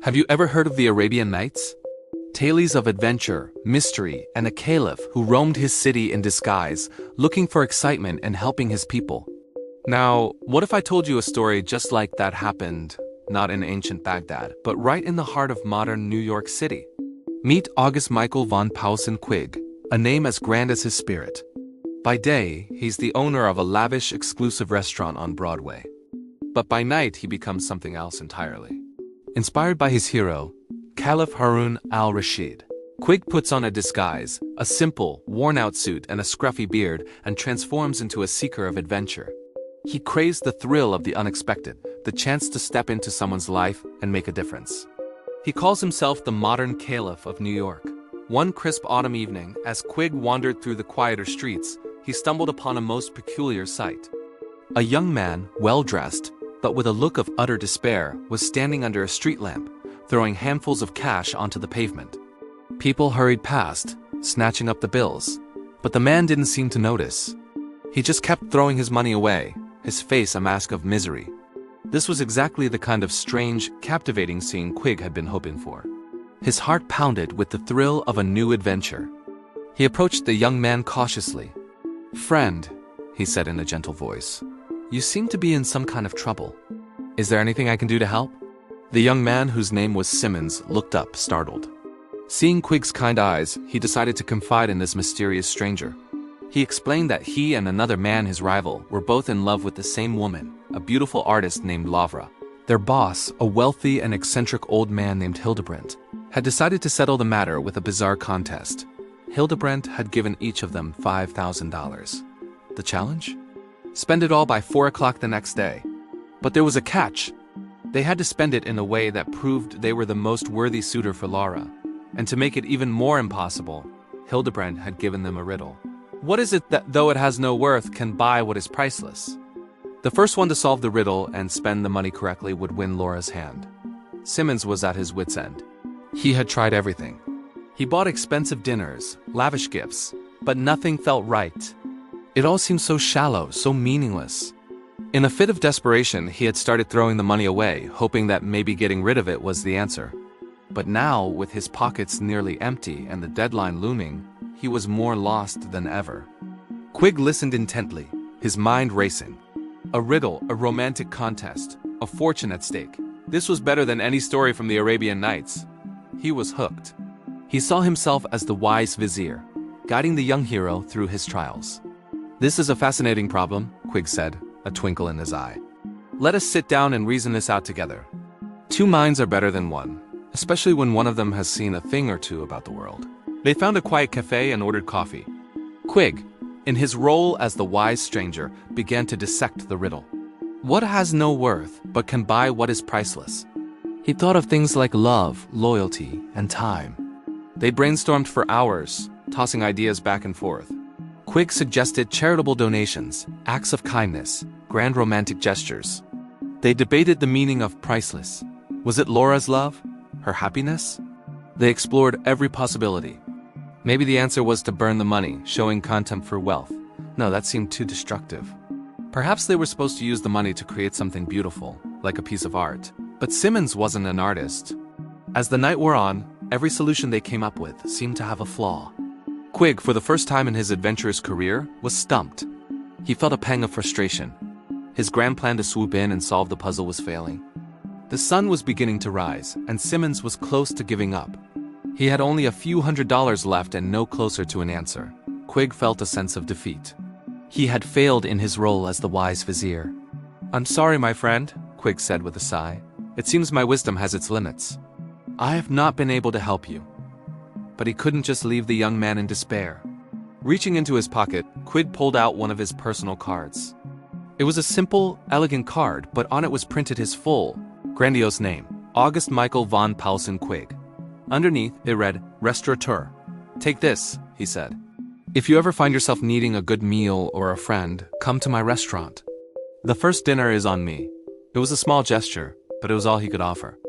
Have you ever heard of the Arabian Nights? Tales of adventure, mystery, and a caliph who roamed his city in disguise, looking for excitement and helping his people. Now, what if I told you a story just like that happened, not in ancient Baghdad, but right in the heart of modern New York City? Meet August Michael von Paulsen Quigg, a name as grand as his spirit. By day, he's the owner of a lavish, exclusive restaurant on Broadway. But by night, he becomes something else entirely. Inspired by his hero, Caliph Harun Al Rashid, Quigg puts on a disguise, a simple, worn-out suit and a scruffy beard, and transforms into a seeker of adventure. He craves the thrill of the unexpected, the chance to step into someone's life and make a difference. He calls himself the modern Caliph of New York. One crisp autumn evening, as Quigg wandered through the quieter streets, he stumbled upon a most peculiar sight. A young man, well-dressed, but with a look of utter despair, was standing under a street lamp, throwing handfuls of cash onto the pavement. People hurried past, snatching up the bills, but the man didn't seem to notice. He just kept throwing his money away, his face a mask of misery. This was exactly the kind of strange, captivating scene Quigg had been hoping for. His heart pounded with the thrill of a new adventure. He approached the young man cautiously. "Friend," he said in a gentle voice, "you seem to be in some kind of trouble. Is there anything I can do to help?" The young man, whose name was Simmons, looked up, startled. Seeing Quigg's kind eyes, he decided to confide in this mysterious stranger. He explained that he and another man, his rival, were both in love with the same woman, a beautiful artist named Lavra. Their boss, a wealthy and eccentric old man named Hildebrandt, had decided to settle the matter with a bizarre contest. Hildebrandt had given each of them $5,000. The challenge? Spend it all by 4 o'clock the next day. But there was a catch. They had to spend it in a way that proved they were the most worthy suitor for Laura. And to make it even more impossible, Hildebrandt had given them a riddle. What is it that, though it has no worth, can buy what is priceless? The first one to solve the riddle and spend the money correctly would win Laura's hand. Simmons was at his wit's end. He had tried everything. He bought expensive dinners, lavish gifts, but nothing felt right. It all seemed so shallow, so meaningless. In a fit of desperation, he had started throwing the money away, hoping that maybe getting rid of it was the answer. But now, with his pockets nearly empty and the deadline looming, he was more lost than ever. Quigg listened intently, his mind racing. A riddle, a romantic contest, a fortune at stake. This was better than any story from the Arabian Nights. He was hooked. He saw himself as the wise vizier, guiding the young hero through his trials. "This is a fascinating problem," Quigg said, a twinkle in his eye. "Let us sit down and reason this out together. Two minds are better than one, especially when one of them has seen a thing or two about the world." They found a quiet cafe and ordered coffee. Quigg, in his role as the wise stranger, began to dissect the riddle. What has no worth, but can buy what is priceless? He thought of things like love, loyalty, and time. They brainstormed for hours, tossing ideas back and forth. Quigg suggested charitable donations, acts of kindness, grand romantic gestures. They debated the meaning of priceless. Was it Laura's love? Her happiness? They explored every possibility. Maybe the answer was to burn the money, showing contempt for wealth. No, that seemed too destructive. Perhaps they were supposed to use the money to create something beautiful, like a piece of art. But Simmons wasn't an artist. As the night wore on, every solution they came up with seemed to have a flaw. Quigg, for the first time in his adventurous career, was stumped. He felt a pang of frustration. His grand plan to swoop in and solve the puzzle was failing. The sun was beginning to rise, and Simmons was close to giving up. He had only a few $100s left and no closer to an answer. Quigg felt a sense of defeat. He had failed in his role as the wise vizier. "I'm sorry, my friend," Quigg said with a sigh. "It seems my wisdom has its limits. I have not been able to help you." But he couldn't just leave the young man in despair. Reaching into his pocket, Quigg pulled out one of his personal cards. It was a simple, elegant card, but on it was printed his full, grandiose name, August Michael von Paulsen Quigg. Underneath, it read, "Restaurateur. Take this," he said. "If you ever find yourself needing a good meal or a friend, come to my restaurant. The first dinner is on me." It was a small gesture, but it was all he could offer.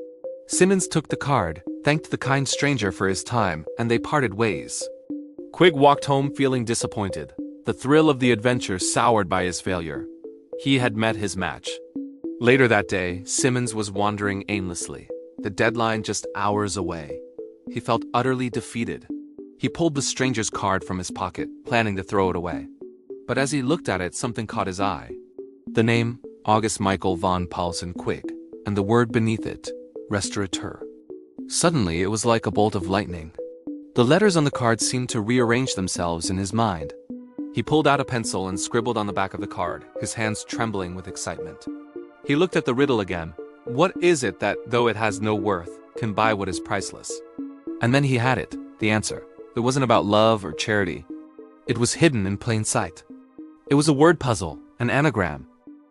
Simmons took the card, thanked the kind stranger for his time, and they parted ways. Quigg walked home feeling disappointed, the thrill of the adventure soured by his failure. He had met his match. Later that day, Simmons was wandering aimlessly. the deadline just hours away. He felt utterly defeated. He pulled the stranger's card from his pocket, planning to throw it away. But as he looked at it, something caught his eye. The name, August Michael von Paulsen Quigg, and the word beneath it, restaurateur. Suddenly, it was like a bolt of lightning. The letters on the card seemed to rearrange themselves in his mind. He pulled out a pencil and scribbled on the back of the card, his hands trembling with excitement. He looked at the riddle again. What is it that, though it has no worth, can buy what is priceless? And then he had it, the answer. It wasn't about love or charity. It was hidden in plain sight. It was a word puzzle, an anagram.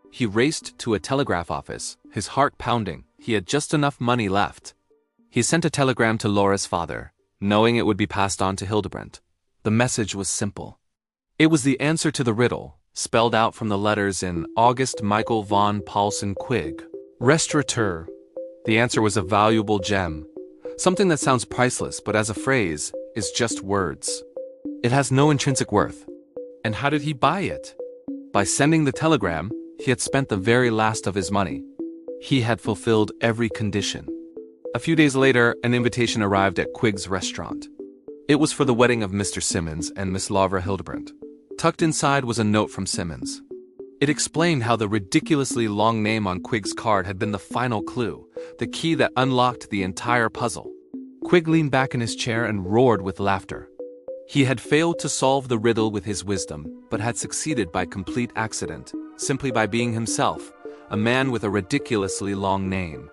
He raced to a telegraph office, his heart pounding. He had just enough money left. He sent a telegram to Laura's father, knowing it would be passed on to Hildebrandt. The message was simple. It was the answer to the riddle, spelled out from the letters in August Michael von Paulsen Quigg, restaurateur. The answer was a valuable gem, something that sounds priceless but as a phrase is just words. It has no intrinsic worth. And how did he buy it? By sending the telegram, he had spent the very last of his money. He had fulfilled every condition. A few days later, an invitation arrived at Quigg's restaurant. It was for the wedding of Mr. Simmons and Miss Laura Hildebrandt. Tucked inside was a note from Simmons. It explained how the ridiculously long name on Quigg's card had been the final clue, the key that unlocked the entire puzzle. Quigg leaned back in his chair and roared with laughter. He had failed to solve the riddle with his wisdom, but had succeeded by complete accident, simply by being himself, a man with a ridiculously long name.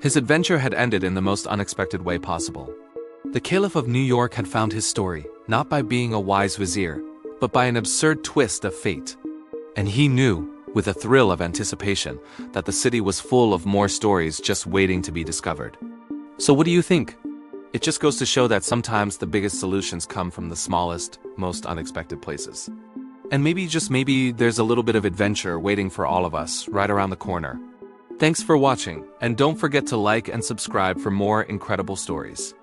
His adventure had ended in the most unexpected way possible. The Caliph of New York had found his story, not by being a wise vizier, but by an absurd twist of fate. And he knew, with a thrill of anticipation, that the city was full of more stories just waiting to be discovered. So what do you think? It just goes to show that sometimes the biggest solutions come from the smallest, most unexpected places. And maybe, just maybe, there's a little bit of adventure waiting for all of us right around the corner. Thanks for watching, and don't forget to like and subscribe for more incredible stories.